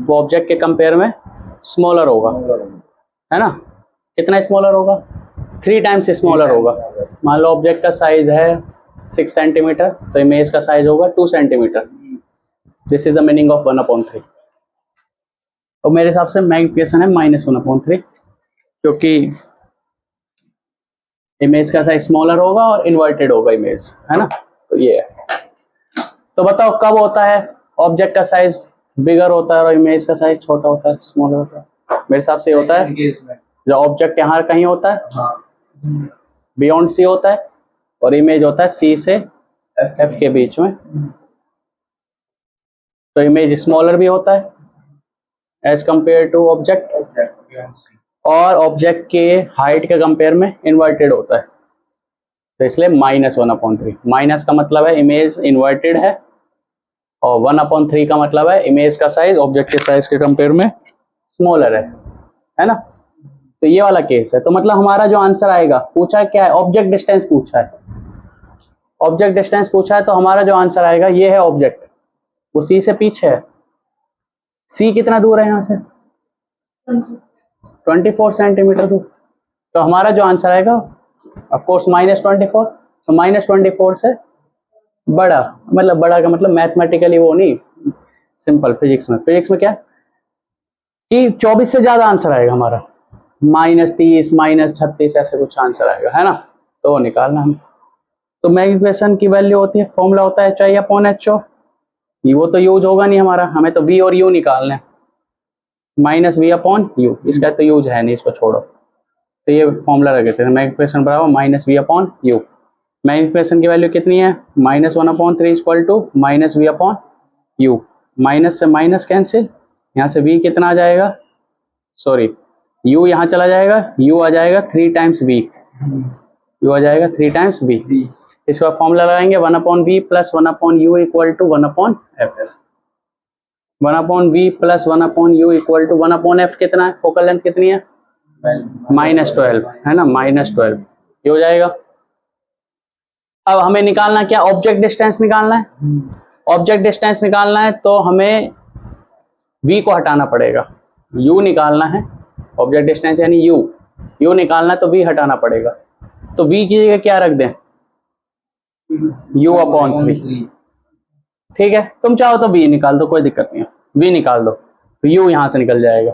वो ऑब्जेक्ट के कंपेयर में स्मॉलर होगा, है ना। कितना स्मॉलर होगा? 3 टाइम्स स्मॉलर होगा। मान लो ऑब्जेक्ट का साइज है 6 सेंटीमीटर, तो इमेज का साइज होगा 2 centimetre. This is the meaning of 1/3। और मेरे हिसाब से मैग्निफिकेशन है -1/3, क्योंकि इमेज का साइज स्मॉलर होगा और इन्वर्टेड होगा इमेज, है ना। तो ये है। तो बताओ कब होता है ऑब्जेक्ट का साइज बिगर होता है और इमेज का साइज छोटा होता है, स्मॉलर होता है? मेरे हिसाब से होता है जो ऑब्जेक्ट यहाँ कहीं होता है, बियॉन्ड सी होता है, और इमेज होता है सी से एफ के बीच में, तो इमेज स्मॉलर भी होता है एज कंपेयर टू ऑब्जेक्ट, और ऑब्जेक्ट के हाइट के कंपेयर में इन्वर्टेड होता है, तो इसलिए -1/3। माइनस का मतलब है इमेज इन्वर्टेड है, और 1/3 का मतलब है इमेज का साइज ऑब्जेक्ट के साइज के कंपेयर में स्मॉलर है ना। तो ये वाला केस है। तो मतलब हमारा जो आंसर आएगा, पूछा है क्या है? ऑब्जेक्ट डिस्टेंस पूछा है। ऑब्जेक्ट डिस्टेंस पूछा है, तो हमारा जो आंसर आएगा ये है ऑब्जेक्ट, वो सी से पीछे है। सी कितना दूर है यहाँ से? 24 सेंटीमीटर दूर। तो हमारा जो आंसर आएगा ऑफ कोर्स -24। तो -24 से बड़ा, मतलब बड़ा का मतलब मैथमेटिकली वो नहीं, सिंपल फिजिक्स में क्या कि 24 से ज्यादा आंसर आएगा हमारा, -30 -36 ऐसे कुछ आंसर आएगा, है ना। तो वो निकालना हम। तो मैग्निफिकेशन की वैल्यू होती है, फॉर्मूला होता है HI/HO। वो तो यूज होगा नहीं हमारा, हमें तो V और U निकालना है, -V/U। इसका तो यूज है नहीं, इसको छोड़ो। तो ये फॉर्मूला रख देते हैं, मैग्निफिकेशन बराबर -V/U। मैग्निफिकेशन की वैल्यू कितनी है? -1/3 इक्वल टू -V/U। माइनस से माइनस कैंसिल, यहाँ से V कितना आ जाएगा, सॉरी U यहाँ चला जाएगा, U आ जाएगा 3 टाइम्स V, U आ जाएगा 3 टाइम्स V। इसका फॉर्मूला लगाएंगे 1/V + 1/U equal to 1/F। 1/V + 1/U equal to 1/F कितना है? फोकल लेंथ कितनी है? -12, है ना, -12। ये हो जाएगा। अब हमें निकालना क्या? ऑब्जेक्ट डिस्टेंस निकालना है। ऑब्जेक्ट डिस्टेंस निकालना है तो हमें V को हटाना पड़ेगा, U निकालना है। ऑब्जेक्ट डिस्टेंस यानी U निकालना है तो V हटाना पड़ेगा। तो V की जगह क्या रख दें? U/3। ठीक है, तुम चाहो तो V निकाल दो, कोई दिक्कत नहीं है, V निकाल दो तो U यहाँ से निकल जाएगा।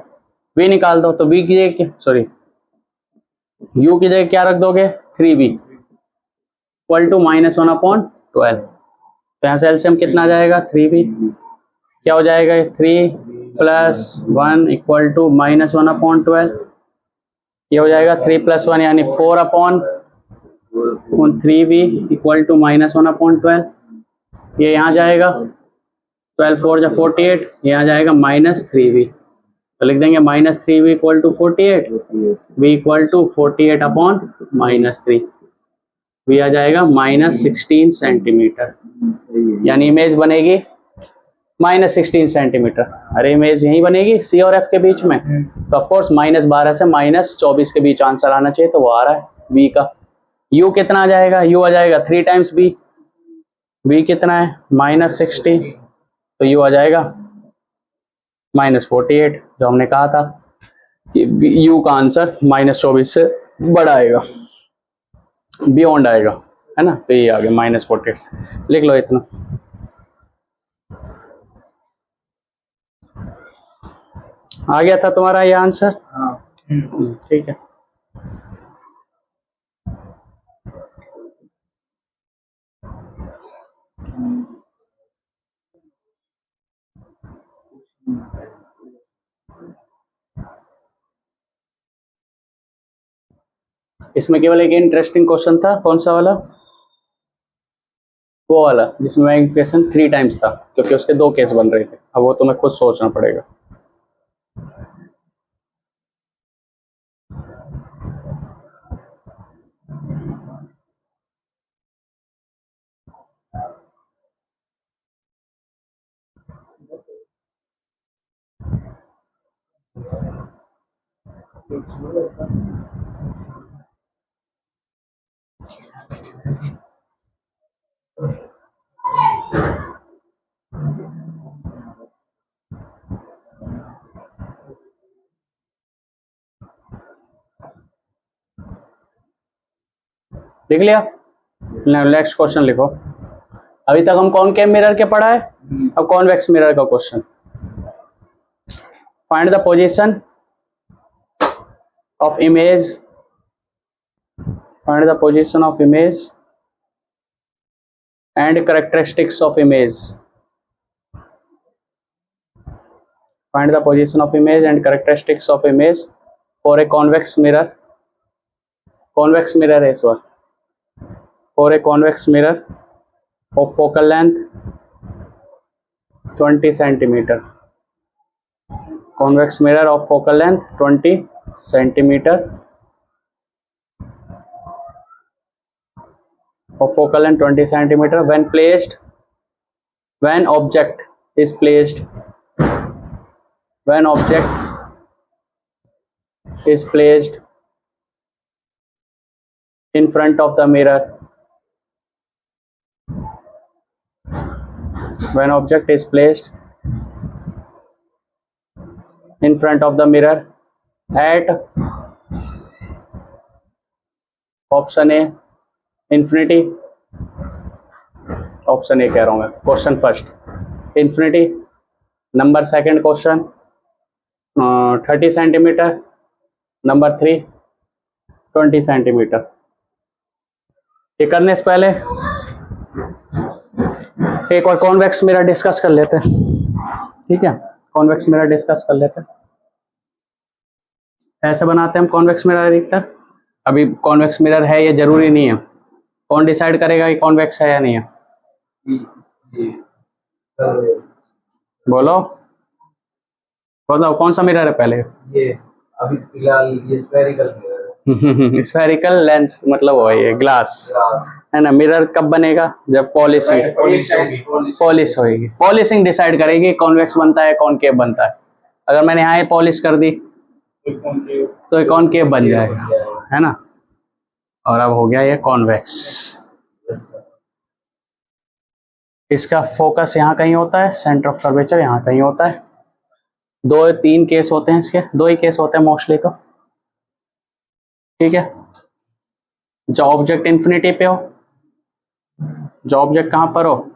V निकाल दो तो V की जगह, सॉरी U की जगह क्या रख दोगे? 3V equal to -1/12। तो यहाँ से एलसीएम कितना आ जाएगा? 3V। क्या हो जाएगा? 3 + 1 इक्वल टू -1/12। ये हो जाएगा 3 + 1 यानी 4/3V इक्वल टू -1/12। ये यहाँ जाएगा 12 4 जा 48, यहाँ जाएगा -3V। तो लिख देंगे -3V equal to 48, V equal to 48/-3। V आ जाएगा -16 सेंटीमीटर, यानी इमेज बनेगी -16 सेंटीमीटर। अरे इमेज यही बनेगी C और F के बीच में, तो ऑफकोर्स -12 से -24 के बीच आंसर आना चाहिए, तो वो आ रहा है V का। U कितना आ जाएगा? U आ जाएगा 3 टाइम्स V। V कितना है? -16, तो U आ जाएगा -48, जो हमने कहा था कि U का आंसर -24 से बड़ा आएगा, बियॉन्ड आएगा, है ना। तो ये आ गया -48। लिख लो इतना। आ गया था तुम्हारा ये आंसर? ठीक है। इसमें केवल एक इंटरेस्टिंग क्वेश्चन था, कौन सा वाला? वो वाला जिसमें मैग्निफिकेशन 3 टाइम्स था, क्योंकि उसके 2 केस बन रहे थे। अब वो तुम्हें खुद सोचना पड़ेगा। लिख लिया? नेक्स्ट क्वेश्चन लिखो। अभी तक हम कॉनकेव मिरर के पढ़ा है, अब कॉन्वेक्स मिरर का question. Find the position of image, find the position of image and characteristics of image. Find the position of image and characteristics of image for a convex mirror. Convex mirror है इस बार। For a convex mirror of focal length 20 centimeter. Convex mirror of focal length 20 centimeter. Of focal length 20 centimeter when placed, when object is placed, when object is placed in front of the mirror, when object is placed in front of the mirror at option A infinity, option A कह रहा हूं मैं, question first infinity, number second question 30 centimetre, number 3 20 centimetre. ये करने से पहले एक और कॉन्वेक्स मिरर डिस्कस कर लेते हैं, ठीक है? कॉन्वेक्स मिरर डिस्कस कर लेते हैं। ऐसे बनाते हैं हम कॉन्वेक्स मिरर अधिकतर। अभी कॉन्वेक्स मिरर है ये जरूरी नहीं है, कौन डिसाइड करेगा कि कॉन्वेक्स है या नहीं है? बोलो बताओ कौन सा मिरर है पहले? ये अभी फिलहाल ये स्फेरिकल मिरर है। स्फेरिकल लेंस मतलब वो है ये ग्लास है ना। मिरर कब बनेगा? जब पॉलिशिंग पॉलिश होगी, पॉलिशिंग डिसाइड करेगी कॉन्वेक्स बनता है कॉनकेव बनता है। अगर मैंने यहाँ पॉलिश कर दी तो कॉनकेव बन जाएगा, है ना। और अब हो गया ये कॉन्वेक्स। इसका फोकस यहाँ कहीं होता है, सेंटर ऑफ कर्वेचर यहाँ कहीं होता है। 2-3 केस होते हैं इसके, 2 ही केस होते हैं मोस्टली तो, ठीक है। जो ऑब्जेक्ट इन्फिनिटी पे हो, जो ऑब्जेक्ट कहाँ पर हो,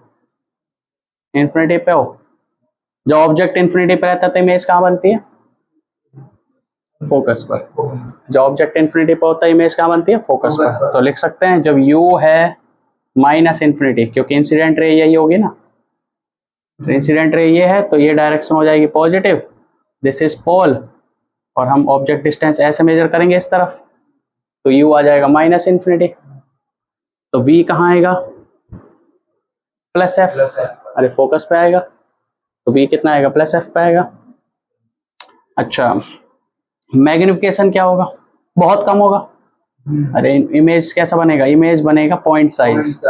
इन्फिनिटी पे हो। जो ऑब्जेक्ट इन्फिनिटी पे रहता है तो इमेज कहाँ बनती है? फोकस पर। जो ऑब्जेक्ट इन्फिनिटी पे होता है इमेज कहाँ बनती है? फोकस पर। तो लिख सकते हैं जब u है माइनस इन्फिनिटी, क्योंकि इंसिडेंट रे यही होगी ना, इंसिडेंट रे ये है तो ये डायरेक्शन हो जाएगी पॉजिटिव, दिस इज पोल, और हम ऑब्जेक्ट डिस्टेंस ऐसे मेजर करेंगे इस तरफ तो u आ जाएगा माइनस इन्फिनिटी। तो v कहाँ आएगा? Plus F. अरे फोकस पे आएगा तो v कितना आएगा? प्लस एफ पे आएगा। अच्छा, मैग्निफिकेशन क्या होगा? बहुत कम होगा। अरे इमेज कैसा बनेगा? इमेज बनेगा point size,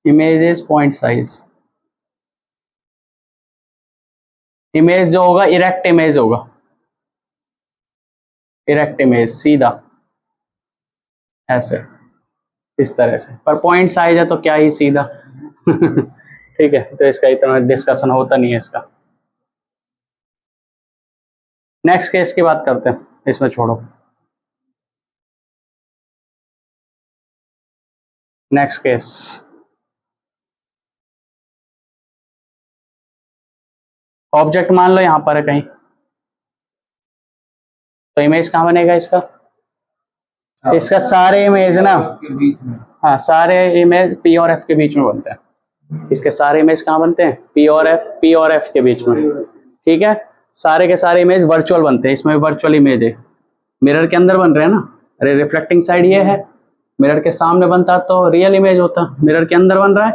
image is point size. Image जो होगा इरेक्ट इमेज होगा, इरेक्ट इमेज सीधा ऐसे इस तरह से, पर पॉइंट साइज है तो क्या ही सीधा ठीक है, तो इसका इतना डिस्कशन होता नहीं है इसका। नेक्स्ट केस की बात करते हैं, इसमें छोड़ो। नेक्स्ट केस, ऑब्जेक्ट मान लो यहां पर है कहीं, तो इमेज कहां बनेगा इसका? इसका सारे इमेज ना, हाँ सारे इमेज पी और एफ के बीच में बनते हैं। इसके सारे इमेज कहाँ बनते हैं? पी और एफ के बीच में, ठीक है। सारे के सारे इमेज वर्चुअल बनते हैं, इसमें वर्चुअल इमेज है, मिरर के अंदर बन रहे हैं ना। अरे रिफ्लेक्टिंग साइड ये है, मिरर के सामने बनता तो रियल इमेज होता, मिरर के अंदर बन रहा है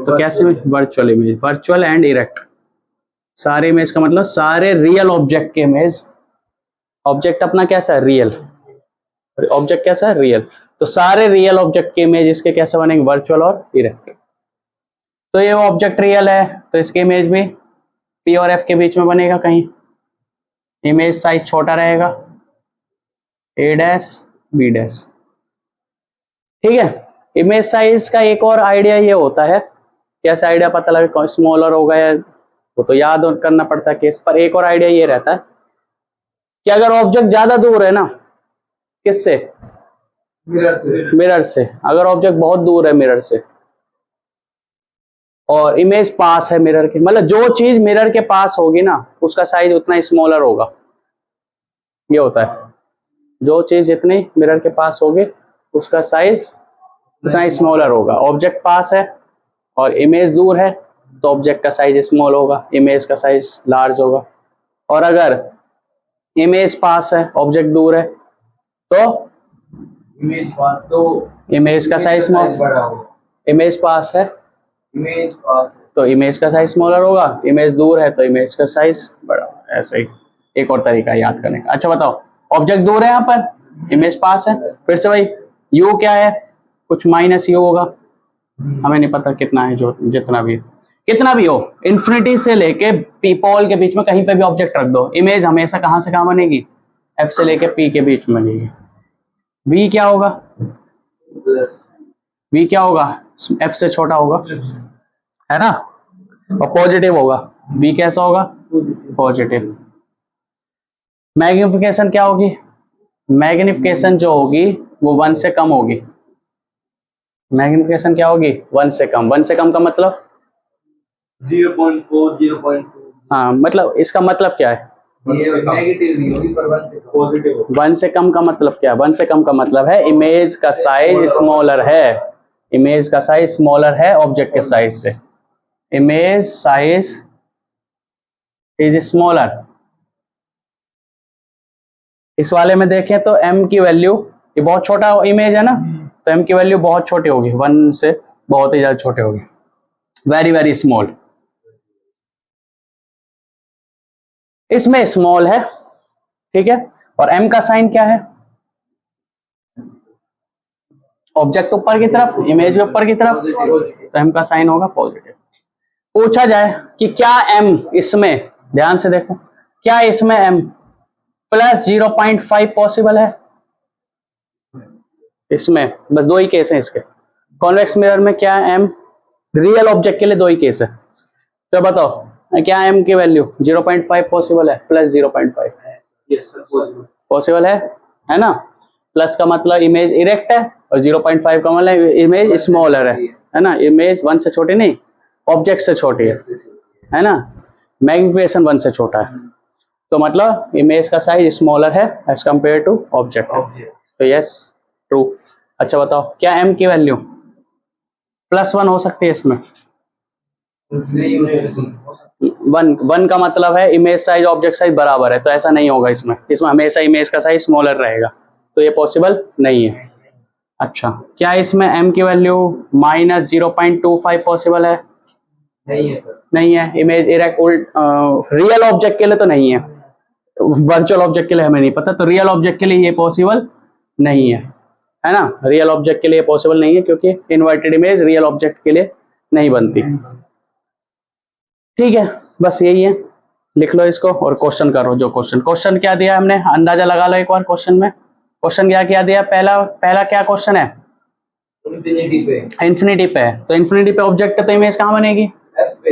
तो कैसे? Virtual image, virtual and erect. सारे इमेज का मतलब सारे रियल ऑब्जेक्ट के इमेज। ऑब्जेक्ट अपना कैसा है? रियल। ऑब्जेक्ट कैसा है? रियल। तो सारे रियल ऑब्जेक्ट के इमेज इसके कैसे बनेंगे? वर्चुअल और इरेक्ट। तो ये ऑब्जेक्ट रियल है तो इसके इमेज भी पी और एफ के बीच में बनेगा कहीं। इमेज साइज छोटा रहेगा, ए डैश बी डैश, ठीक है। इमेज साइज का एक और आइडिया ये होता है, कैसे आइडिया पता लगे स्मॉलर होगा या, वो तो याद करना पड़ता है केस पर। एक और आइडिया ये रहता है कि अगर ऑब्जेक्ट ज्यादा दूर है ना, किससे? मिरर से। मिरर से। अगर ऑब्जेक्ट बहुत दूर है मिरर से और इमेज पास है मिरर के, मतलब जो चीज मिरर के पास होगी ना उसका साइज उतना स्मॉलर होगा, ये होता है। जो चीज जितनी मिरर के पास होगी उसका साइज उतना स्मॉलर होगा। ऑब्जेक्ट पास है और इमेज दूर है तो ऑब्जेक्ट का साइज स्मॉल होगा, इमेज का साइज लार्ज होगा। और अगर इमेज पास है ऑब्जेक्ट दूर है तो इमेज पास तो इमेज का साइज स्मॉल, बड़ा होगा। इमेज पास है इमेज पास है तो इमेज का साइज स्मॉलर होगा, इमेज दूर है तो इमेज का साइज बड़ा होगा। ऐसे ही एक और तरीका है याद करने का। अच्छा बताओ, ऑब्जेक्ट दूर है यहाँ पर, इमेज पास है, फिर से भाई यू क्या है, कुछ माइनस यू होगा, हमें नहीं पता कितना है, जो जितना भी कितना भी हो, इन्फिनिटी से लेके पी पॉल के बीच में कहीं पे भी ऑब्जेक्ट रख दो, इमेज हमेशा कहाँ से कहाँ बनेगी, एफ से लेके पी के बीच में बनेगी। वी क्या होगा, प्लस वी क्या होगा, एफ से छोटा होगा, है ना, और पॉजिटिव होगा। वी कैसा होगा, पॉजिटिव। मैग्निफिकेशन क्या होगी, मैग्निफिकेशन जो होगी वो 1 से कम होगी। मैग्निफिकेशन क्या होगी, 1 से कम। 1 से कम का मतलब 0.4 0.2। हाँ, मतलब इसका मतलब क्या है, ये नेगेटिव नहीं होगी पर 1 से पॉजिटिव होगी। 1 से कम का मतलब क्या है, 1 से कम का मतलब है इमेज का साइज स्मॉलर है, इमेज का साइज स्मॉलर है ऑब्जेक्ट के साइज से, इमेज साइज इज स्मॉलर। इस वाले में देखें तो m की वैल्यू, ये बहुत छोटा इमेज है ना, तो m की वैल्यू बहुत छोटी होगी, 1 से बहुत ही ज्यादा छोटे होगी, वेरी वेरी स्मॉल। इसमें स्मॉल है, ठीक है, और m का साइन क्या है, ऑब्जेक्ट ऊपर की तरफ, इमेज ऊपर की तरफ, तो m का साइन होगा पॉजिटिव। पूछा जाए कि क्या m इसमें, ध्यान से देखो, क्या इसमें m प्लस 0.5 पॉसिबल है, इसमें बस दो ही केस हैं इसके। कॉन्वेक्स मिरर में क्या m, रियल ऑब्जेक्ट के लिए दो ही केस है, तो बताओ क्या m की वैल्यू 0.5 पॉसिबल है, plus 0.5 yes sir positive possible है ना। प्लस का मतलब इमेज इरेक्ट है और 0.5 का मतलब इमेज स्मॉलर है ना, इमेज 1 से छोटी नहीं, ऑब्जेक्ट से छोटी है ना, मैग्निफिकेशन 1 से छोटा है, तो मतलब इमेज का साइज स्मॉलर है एज कंपेयर टू ऑब्जेक्ट, तो यस ट्रू। अच्छा बताओ क्या m की वैल्यू +1 हो सकती है इसमें, नहीं हो सकती। 1 का मतलब है इमेज साइज ऑब्जेक्ट साइज बराबर है, तो ऐसा नहीं होगा इसमें, इसमें हमेशा इमेज का साइज स्मॉलर रहेगा, तो ये पॉसिबल नहीं है। अच्छा क्या इसमें m की वैल्यू -0.25 पॉसिबल है, नहीं है सर। नहीं है, इमेज इरेक्ट उल्ट, रियल ऑब्जेक्ट के लिए तो नहीं है, वर्चुअल ऑब्जेक्ट के लिए हमें नहीं पता, तो रियल ऑब्जेक्ट के लिए ये पॉसिबल नहीं है ना, रियल ऑब्जेक्ट के लिए पॉसिबल नहीं है क्योंकि इन्वर्टेड इमेज रियल ऑब्जेक्ट के लिए नहीं बनती। ठीक है, बस यही है, लिख लो इसको और क्वेश्चन करो। जो क्वेश्चन क्या दिया हमने, अंदाजा लगा लो एक बार क्वेश्चन में, क्वेश्चन क्या दिया, पहला पहला क्या क्वेश्चन है, इंफिनिटी पे। इन्फिनिटी पे है, तो इन्फिनिटी पे ऑब्जेक्ट है तो इमेज कहाँ बनेगी, एफ पे।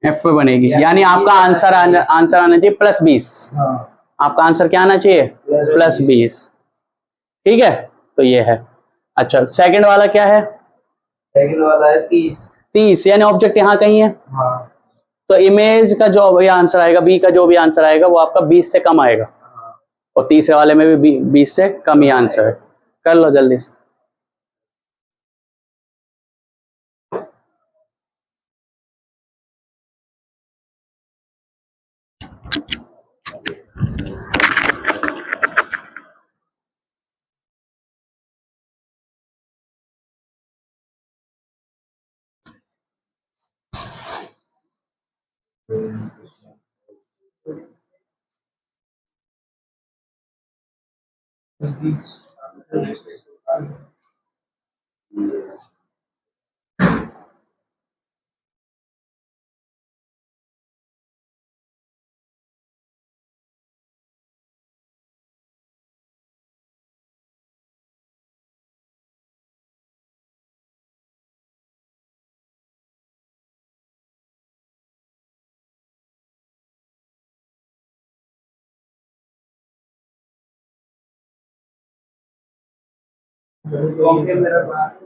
एफ पे बनेगी, यानी आपका आंसर आना चाहिए +20, हाँ आपका आंसर क्या आना चाहिए, +20, ठीक है, तो ये है। अच्छा सेकंड वाला क्या है, सेकंड वाला है 30। 30, यानी ऑब्जेक्ट यहाँ कहीं है, हाँ तो इमेज का जो भी आंसर आएगा, बी का जो भी आंसर आएगा वो आपका 20 से कम आएगा, और तीसरे वाले में भी 20 से कम ही आंसर है। कर लो जल्दी से। ओके मेरा बात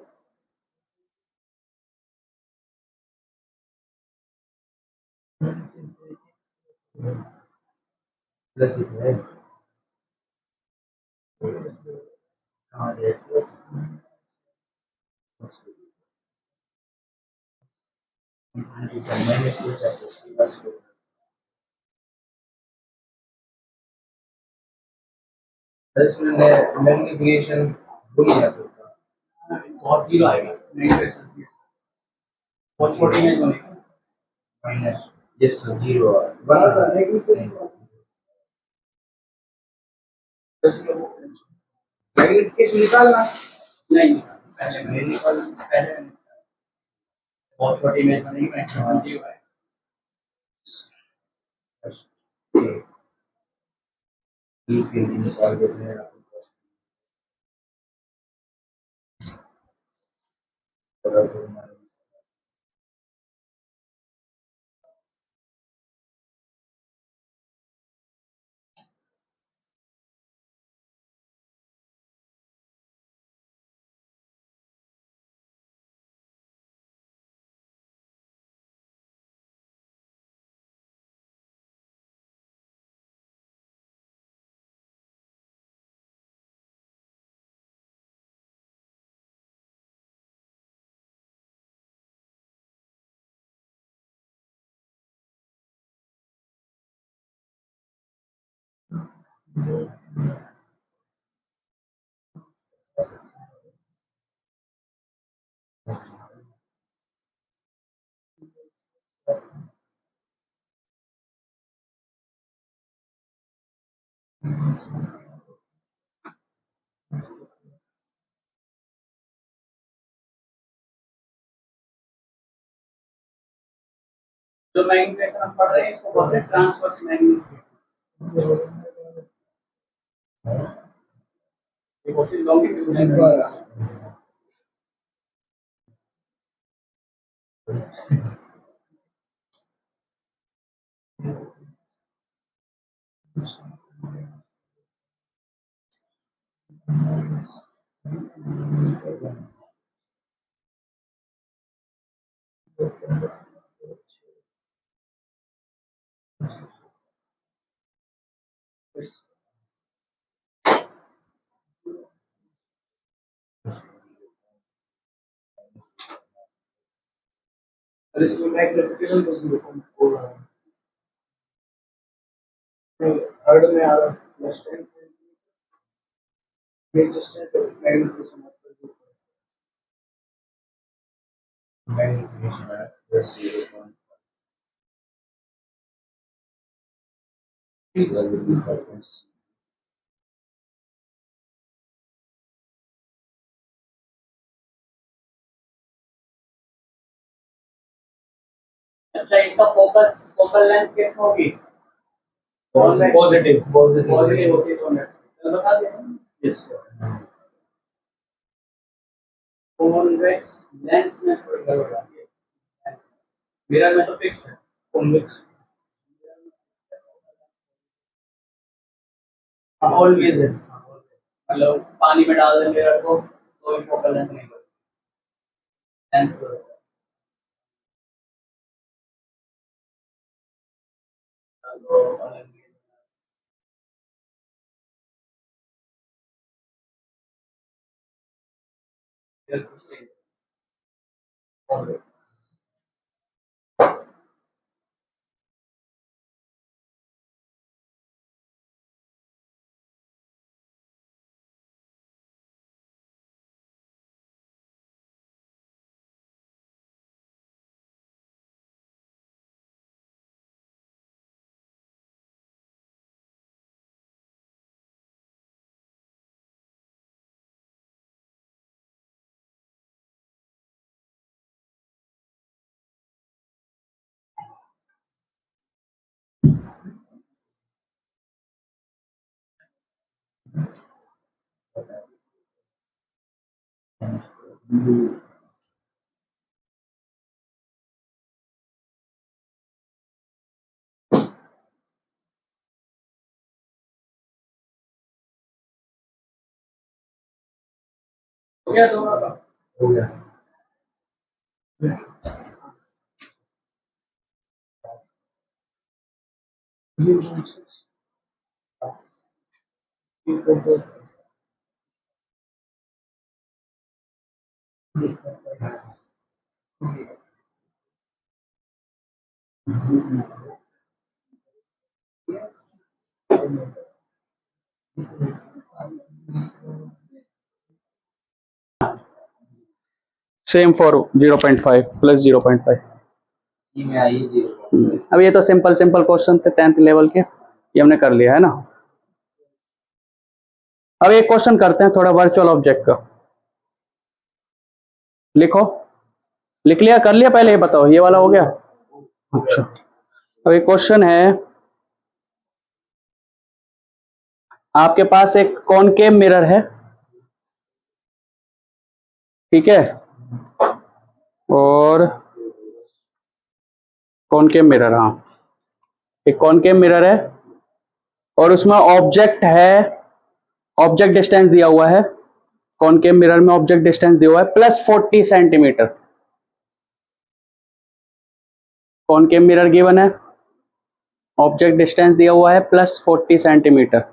प्लस है। हाँ ये प्लस माइनस प्लस इसमें मैग्निफिकेशन भूल नहीं सकता। बहुत जीरो आएगा मैग्निफिकेशन बहुत छोटी में बनेगा माइनस यस जीरो मैग्निफिकेशन निकालना नहीं पहले मैग्निफिकेशन पहले बहुत छोटी में बनेगी मैग्निफिकेशन जीरो आएगा। निकाल देते हैं जो मैग्निफिकेशन हम पढ़ रहे हैं इसको बोलते हैं ट्रांसवर्स मैग्निफिकेशन। ये बहुत ही लॉन्गिट्यूडिनल और इसमें मैग्निफिकेशन तो जीरो हो रहा है। थर्ड में आ रहा है डिस्टेंस रेजिस्टेंस और मैग्निफिकेशन मैग्निफिकेशन है प्लस 0.5 अच्छा इसका फोकस फोकल लेंथ किस होगी पॉजिटिव पॉजिटिव होती है कॉन्वेक्स चलो बता दें यस कॉन्वेक्स लेंस में थोड़ी गड़बड़ आती है मिरर में तो फिक्स है कॉन्वेक्स ऑलवेज है मतलब पानी में डाल दें मिरर को तो भी फोकल लेंथ नहीं बढ़ती लेंस बढ़ता है तो बिल्कुल सही गया दोनों का? हो गया। Same for 0.5 plus 0.5। ई में आई 0। अब ये तो सिंपल सिंपल क्वेश्चन थे 10th लेवल के, ये हमने कर लिया है ना। अब एक क्वेश्चन करते हैं थोड़ा वर्चुअल ऑब्जेक्ट का। लिखो, लिख लिया, कर लिया पहले, ये बताओ ये वाला हो गया। अच्छा, अब एक क्वेश्चन है, आपके पास एक कॉनकेव मिरर है, ठीक है, और कॉनकेव मिरर, हाँ एक कॉनकेव मिरर है और उसमें ऑब्जेक्ट है, ऑब्जेक्ट डिस्टेंस दिया हुआ है, कॉनकेव मिरर में ऑब्जेक्ट डिस्टेंस दिया हुआ है +40 सेंटीमीटर। कॉनकेव मिरर गिवन है, ऑब्जेक्ट डिस्टेंस दिया हुआ है +40 सेंटीमीटर।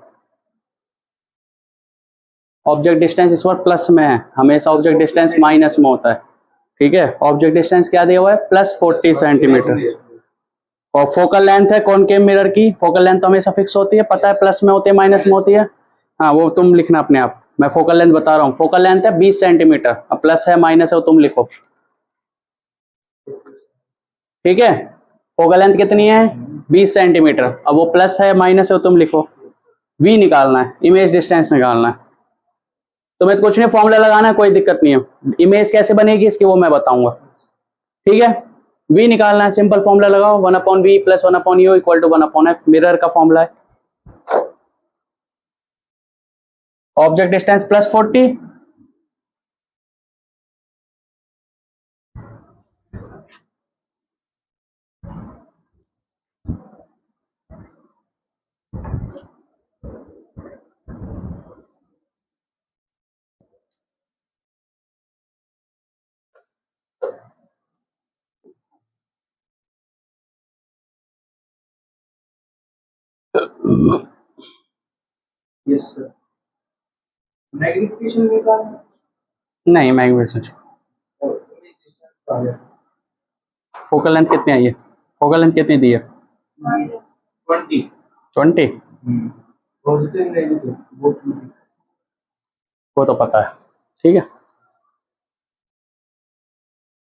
ऑब्जेक्ट डिस्टेंस इस बार प्लस में है, हमेशा ऑब्जेक्ट डिस्टेंस माइनस में होता है, ठीक है। ऑब्जेक्ट डिस्टेंस क्या दिया हुआ है, +40 सेंटीमीटर। और फोकल लेंथ है कॉनकेव मिरर की, फोकल लेंथ तो हमेशा फिक्स होती है, पता है प्लस में होती है माइनस में होती है, हाँ वो तुम लिखना अपने आप, मैं फोकल लेंथ बता रहा हूँ। फोकल लेंथ है 20 सेंटीमीटर, अब प्लस है माइनस है वो तुम लिखो, ठीक है। फोकल लेंथ कितनी है, 20 सेंटीमीटर, अब वो प्लस है माइनस है वो तुम लिखो। वी निकालना है, इमेज डिस्टेंस निकालना है, तुम्हें तो कुछ नहीं फॉर्मूला लगाना है, कोई दिक्कत नहीं है। इमेज कैसे बनेगी इसकी वो मैं बताऊंगा, ठीक है। v निकालना है, सिंपल फॉर्मूला लगाओ, 1/v + 1/u = 1/f, मिरर का फॉर्मूला है। Object distance +40, yes sir. Magnification निकालना नहीं मैग्नीफिकेशन, आ गया। फोकल लेंथ कितनी आई है, फोकल लेंथ कितनी दी है, 20 20, पॉजिटिव नेगेटिव बोथ। वो तो पता है, ठीक है,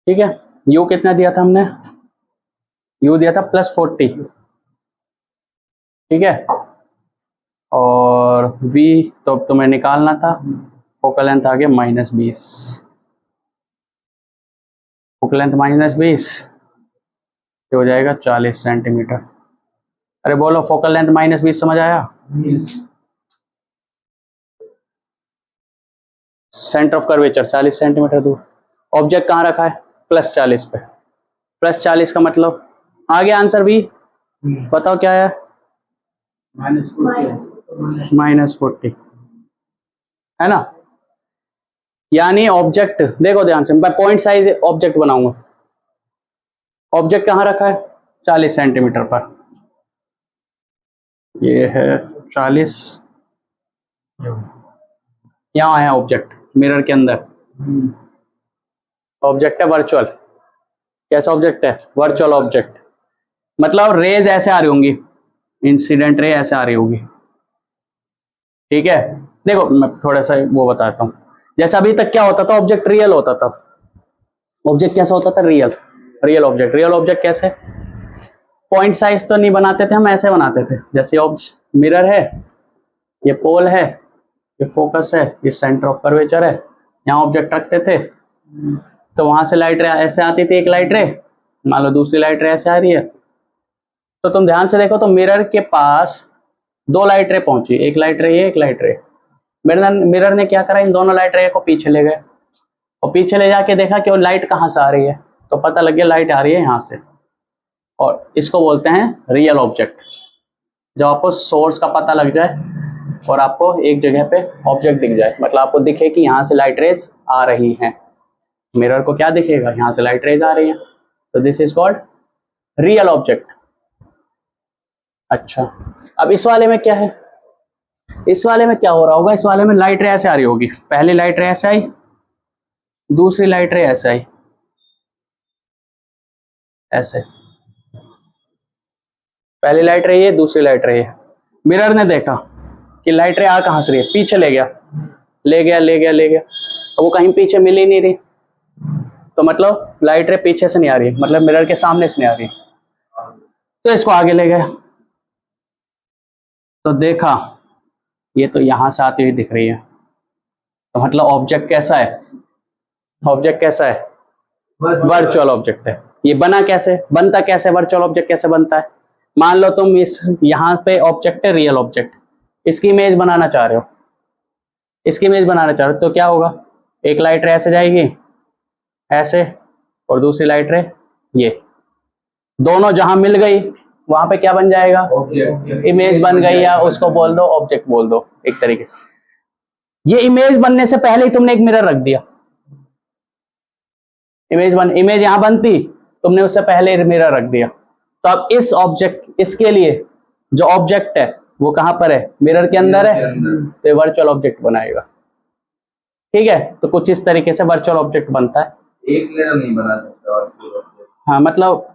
ठीक है। u कितना दिया था हमने, u दिया था +40, ठीक है। और v तो अब तुम्हें निकालना था, फोकल लेंथ आ गया -20, फोकल लेंथ -20, ये हो जाएगा 40 सेंटीमीटर। अरे बोलो फोकल लेंथ -20 समझ आया, सेंटर ऑफ कर्वेचर 40 सेंटीमीटर दूर, ऑब्जेक्ट कहाँ रखा है, +40 पे, +40 का मतलब आ गया आंसर भी, बताओ क्या है, -40, है ना। यानी ऑब्जेक्ट देखो ध्यान से, मैं पॉइंट साइज ऑब्जेक्ट बनाऊंगा, ऑब्जेक्ट कहाँ रखा है 40 सेंटीमीटर पर, ये है 40, यहाँ है ऑब्जेक्ट मिरर के अंदर, ऑब्जेक्ट है वर्चुअल, कैसा ऑब्जेक्ट है, वर्चुअल ऑब्जेक्ट, मतलब रेज ऐसे आ रही होंगी, इंसिडेंट रे ऐसे आ रही होगी, ठीक है। देखो मैं थोड़ा सा वो बताता हूँ, जैसे अभी तक क्या होता था, ऑब्जेक्ट रियल होता था, ऑब्जेक्ट कैसा होता था, real, real object, real object कैसे, पॉइंट साइज तो नहीं बनाते थे हम, ऐसे बनाते थे, जैसे मिरर है, ये पोल है, ये फोकस है, ये सेंटर ऑफ कर्वेचर है, यहाँ ऑब्जेक्ट रखते थे, तो वहां से लाइट रे ऐसे आती थी, एक लाइट रे, मान लो दूसरी लाइट रे ऐसे आ रही है, तो तुम ध्यान से देखो तो मिरर के पास 2 लाइट रे पहुंची, एक लाइट रे ये, एक लाइट रे, मिरर ने क्या करा, इन दोनों लाइट रे को पीछे ले गए, और पीछे ले जाके देखा कि वो लाइट कहाँ से आ रही है, तो पता लग गया लाइट आ रही है यहाँ से, और इसको बोलते हैं रियल ऑब्जेक्ट। जब आपको सोर्स का पता लग जाए और आपको एक जगह पे ऑब्जेक्ट दिख जाए, मतलब आपको दिखे कि यहाँ से लाइट रेज आ रही हैं। मिरर को क्या दिखेगा, यहाँ से लाइट रेज आ रही हैं, तो this is called real object. अच्छा, अब इस वाले में क्या है, इस वाले में क्या हो रहा होगा, इस वाले में लाइट रे ऐसे आ रही होगी, पहली लाइट रे ऐसे आई, दूसरी लाइट रे ऐसे आई, ऐसे पहली लाइट रे ये, दूसरी लाइट रे ये। मिरर ने देखा कि लाइट रे आ कहां से रही है, पीछे ले गया ले गया ले गया ले गया, तो वो कहीं पीछे मिल ही नहीं रही, तो मतलब लाइट रे पीछे से नहीं आ रही, मतलब मिरर के सामने से नहीं आ रही, तो इसको आगे ले गया, तो देखा ये तो यहां से आती हुई दिख रही है, तो मतलब ऑब्जेक्ट कैसा है, ऑब्जेक्ट कैसा है, वर्चुअल ऑब्जेक्ट है। ये बना कैसे, बनता कैसे, वर्चुअल ऑब्जेक्ट कैसे बनता है, मान लो तुम इस यहाँ पे ऑब्जेक्ट है रियल ऑब्जेक्ट, इसकी इमेज बनाना चाह रहे हो, इसकी इमेज बनाना चाह रहे हो, तो क्या होगा, एक लाइट रे ऐसे जाएगी ऐसे, और दूसरी लाइट रे ये, दोनों जहां मिल गई वहां पे क्या बन जाएगा, इमेज बन गई, या उसको बोल दो ऑब्जेक्ट बोल दो एक तरीके से। ये इमेज बनने से पहले ही तुमने एक मिरर रख दिया, इमेज यहां बनती, तुमने उससे पहले मिरर रख दिया, तो अब इस ऑब्जेक्ट, इसके लिए जो ऑब्जेक्ट है वो कहां पर है, मिरर के अंदर है, तो वर्चुअल ऑब्जेक्ट बनाएगा। ठीक है, तो कुछ इस तरीके से वर्चुअल ऑब्जेक्ट बनता है। एक मिरर नहीं बना सकता। हाँ, मतलब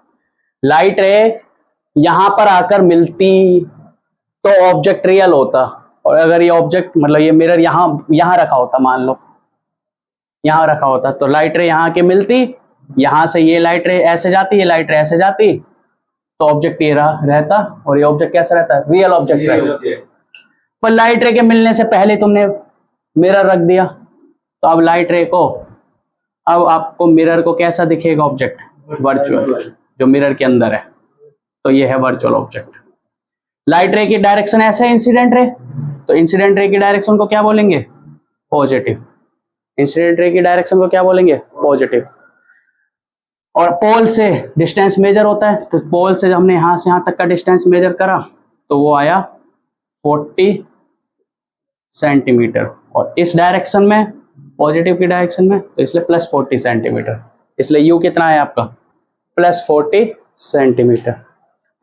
लाइट रे यहां पर आकर मिलती तो ऑब्जेक्ट रियल होता, और अगर ये ऑब्जेक्ट मतलब ये मिरर यहां रखा होता, मान लो यहां रखा होता, तो लाइट रे यहां के मिलती, यहां से ये लाइट रे ऐसे जाती, ये लाइट रे ऐसे जाती, तो ऑब्जेक्ट ये रहता, और ये ऑब्जेक्ट कैसा रहता है, रियल ऑब्जेक्ट रहता। पर लाइट रे के मिलने से पहले तुमने मिरर रख दिया, तो अब लाइट रे को, अब आपको मिरर को कैसा दिखेगा ऑब्जेक्ट, वर्चुअल, जो मिरर के अंदर है, तो ये है वर्चुअल ऑब्जेक्ट। लाइट रे की डायरेक्शन ऐसे है इंसिडेंट रे, तो इंसिडेंट रे की डायरेक्शन को क्या बोलेंगे, पॉजिटिव, इंसिडेंट रे की डायरेक्शन को क्या बोलेंगे, पॉजिटिव। और पोल से डिस्टेंस मेजर होता है, तो पोल से हमने यहां से यहां तक का डिस्टेंस मेजर करा, तो वो आया 40 सेंटीमीटर, और इस डायरेक्शन में, पॉजिटिव की डायरेक्शन में, तो इसलिए प्लस 40 सेंटीमीटर, इसलिए यू कितना है आपका, प्लस 40 सेंटीमीटर।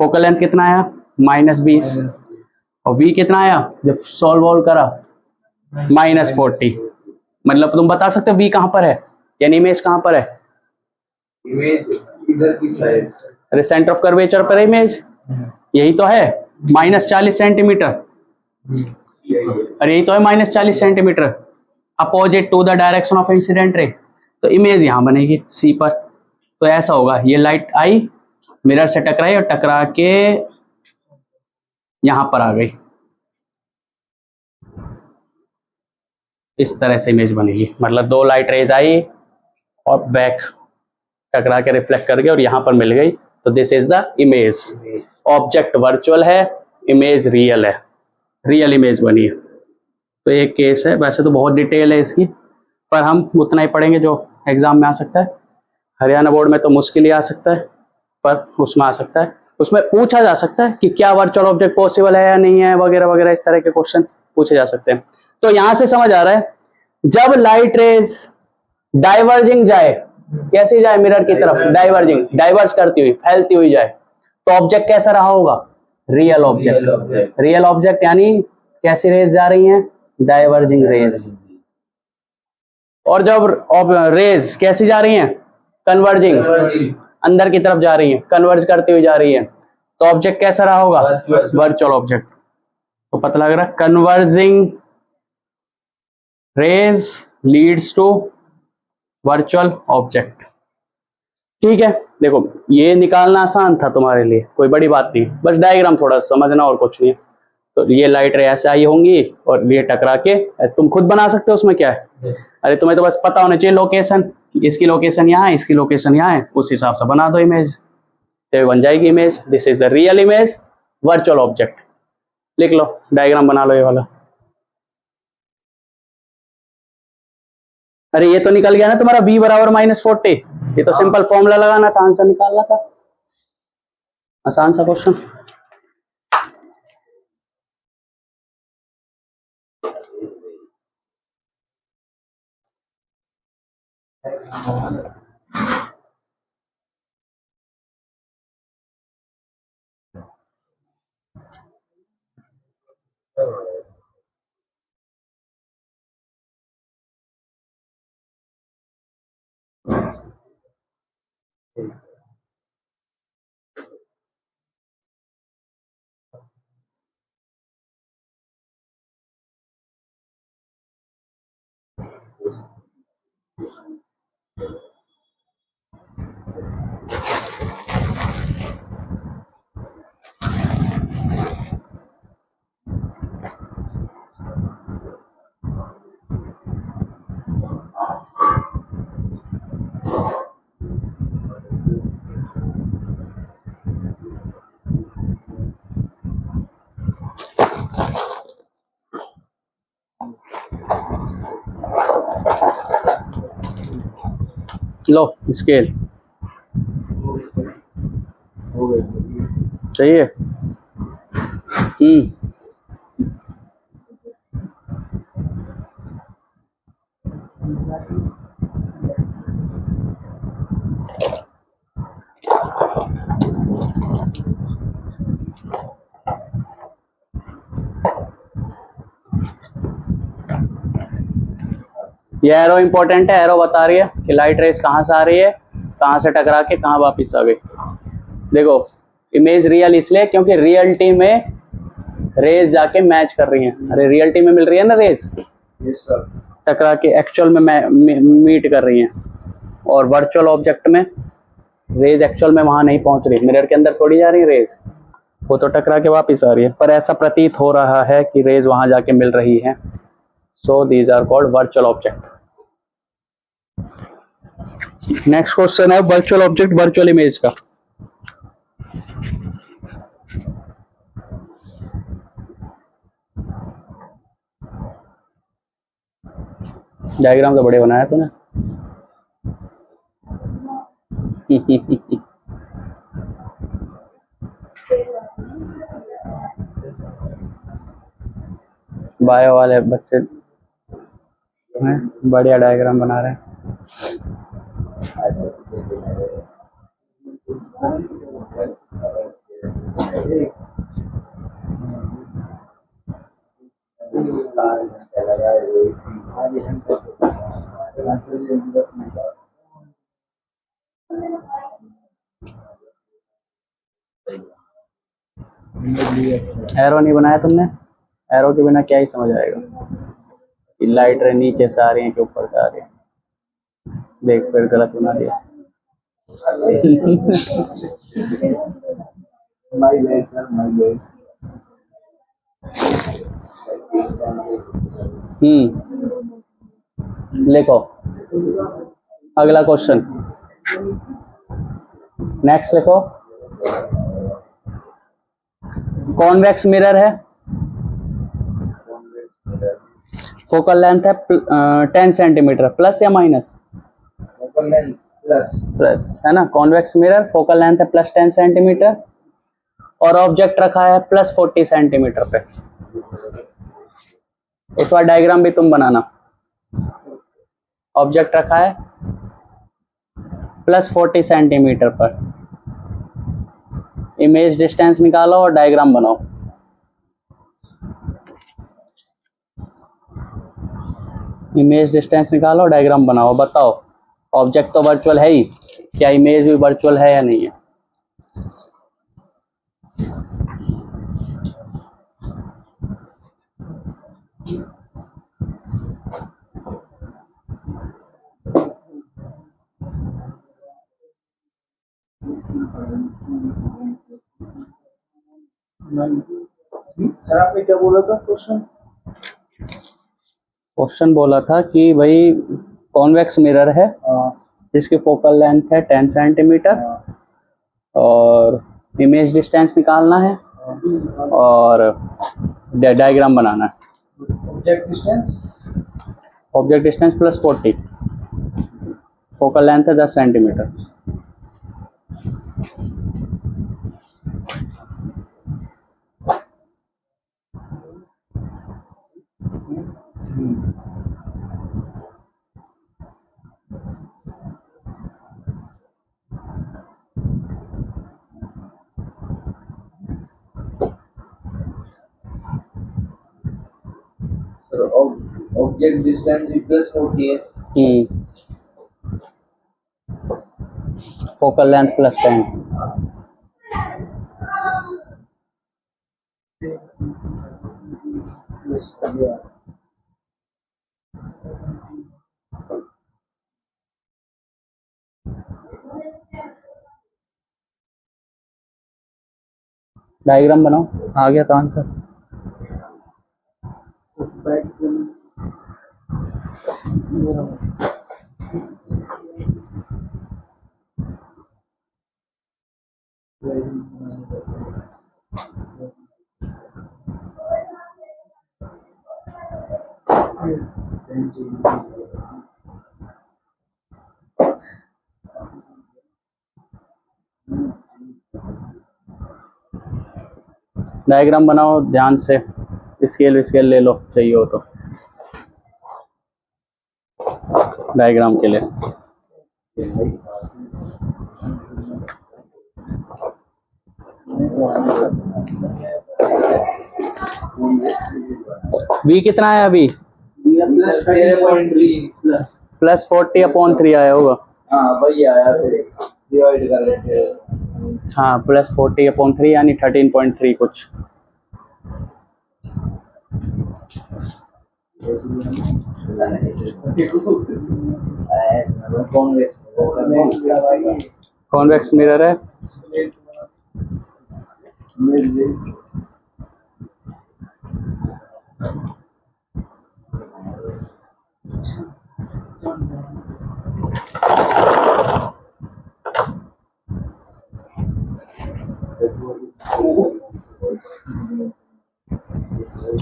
फोकल लेंथ कितना आया, -20, और v कितना आया जब सॉल्व करा, -40। मतलब तुम बता सकते हो v कहां पर है, यानी इमेज कहां पर है, इमेज इधर की साइड, अरे सेंटर ऑफ कर्वेचर पर इमेज, यही तो है, -40 सेंटीमीटर, अरे यही तो है -40 centimetre, opposite to the direction of incident ray, तो इमेज यहां बनेगी सी पर। तो ऐसा होगा, ये लाइट आई, मिरर से टकराई, और टकरा के यहां पर आ गई, इस तरह से इमेज बनेगी, मतलब दो लाइट रेज आई और बैक टकरा के रिफ्लेक्ट कर गई और यहां पर मिल गई, तो this is the image. Object virtual है, इमेज रियल है, रियल इमेज बनी है। तो एक केस है, वैसे तो बहुत डिटेल है इसकी, पर हम उतना ही पढ़ेंगे जो एग्जाम में आ सकता है। हरियाणा बोर्ड में तो मुश्किल ही आ सकता है, पर उसमें आ सकता है, उसमें पूछा जा सकता है कि क्या वर्चुअल ऑब्जेक्ट पॉसिबल है या नहीं है, वगैरह वगैरह, इस तरह के क्वेश्चन पूछे जा सकते हैं। तो यहां से समझ आ रहा है, जब लाइट रेज डाइवर्जिंग जाए, कैसे जाए, मिरर की तरफ डाइवर्जिंग, डाइवर्स करती हुई, फैलती हुई जाए, तो ऑब्जेक्ट कैसा रहा होगा, रियल ऑब्जेक्ट। रियल ऑब्जेक्ट यानी कैसी रेज जा रही हैं, डाइवर्जिंग रेज। और जब रेज कैसी जा रही हैं, कन्वर्जिंग, अंदर की तरफ जा रही है, कन्वर्ज करती हुई जा रही है, तो ऑब्जेक्ट कैसा रहा होगा, वर्चुअल ऑब्जेक्ट। तो पता लग रहा है, converging rays leads to virtual object. ठीक है, देखो ये निकालना आसान था तुम्हारे लिए, कोई बड़ी बात नहीं, बस डायग्राम थोड़ा समझना और कुछ नहीं है। तो ये लाइट रे ऐसे आई होंगी और ये टकरा के ऐसे, तुम खुद बना सकते हो, उसमें क्या है, अरे तुम्हें तो बस पता होना चाहिए लोकेशन, इसकी लोकेशन यहाँ है, इसकी लोकेशन यहाँ है, उस हिसाब से बना दो इमेज, तो बन जाएगी image. This is the real image, virtual object. लिख लो, डायग्राम बना लो ये वाला। अरे ये तो निकल गया ना तुम्हारा v बराबर -40, ये तो सिंपल फॉर्मूला लगाना था, आंसर निकालना था, आसान सा क्वेश्चन। लो स्केल हो गए चाहिए। ये एरो इंपॉर्टेंट है, एरो बता रही है कि लाइट रेस कहाँ से आ रही है, कहाँ से टकरा के कहाँ वापस आ गई। देखो इमेज रियल इसलिए क्योंकि रियलिटी में रेस जाके मैच कर रही हैं। अरे रियलिटी में मिल रही है ना रेस, यस सर। टकरा के एक्चुअल में मीट कर रही हैं। और वर्चुअल ऑब्जेक्ट में रेज एक्चुअल में वहां नहीं पहुंच रही, मिरर के अंदर थोड़ी जा रही है रेज, वो तो टकरा के वापस आ रही है। पर ऐसा प्रतीत हो रहा है कि रेज वहां जाके मिल रही है। So these are called virtual object. Next question है वर्चुअल ऑब्जेक्ट वर्चुअल इमेज का। डायग्राम तो बड़े बनाया तूने। बायो वाले बच्चे हैं, बढ़िया डायग्राम बना रहे हैं। एरो नहीं बनाया तुमने, एरो के बिना क्या ही समझ आएगा कि लाइट रे नीचे से आ रही है कि ऊपर से आ रही है। देख फिर गलत बना दिया। My bad sir, my bad. लिखो अगला क्वेश्चन। नेक्स्ट लिखो, कॉन्वेक्स मिरर है, फोकल लेंथ है 10 सेंटीमीटर, प्लस या minus? Focal length plus. Plus है ना। कॉन्वेक्स मिरर, फोकल लेंथ है प्लस 10 सेंटीमीटर और ऑब्जेक्ट रखा है प्लस 40 सेंटीमीटर पे। इस बार डायग्राम भी तुम बनाना। ऑब्जेक्ट रखा है प्लस 40 सेंटीमीटर पर, इमेज डिस्टेंस निकालो और डायग्राम बनाओ। इमेज डिस्टेंस निकालो, डायग्राम बनाओ, बताओ ऑब्जेक्ट तो वर्चुअल है ही, क्या इमेज भी वर्चुअल है या नहीं है? सर आपने क्या बोला था क्वेश्चन? क्वेश्चन बोला था कि भाई कॉन्वेक्स मिरर है जिसकी फोकल लेंथ है 10 सेंटीमीटर और इमेज डिस्टेंस निकालना है और डायग्राम बनाना है। Object distance plus 40, focal length है 10 सेंटीमीटर। ऑब्जेक्ट डिस्टेंस भी +40 है। Focal length +10। डायग्राम बनाओ, आ गया तो आंसर। डायग्राम बनाओ ध्यान से, स्केल स्केल ले लो चाहिए हो तो डायग्राम के लिए। v कितना है अभी? +40/3 आया होगा। हाँ वही आया, फिर डिवाइड करेंगे। हाँ +40/3 यानी 13.3 कुछ। कॉन्वेक्स मिरर है।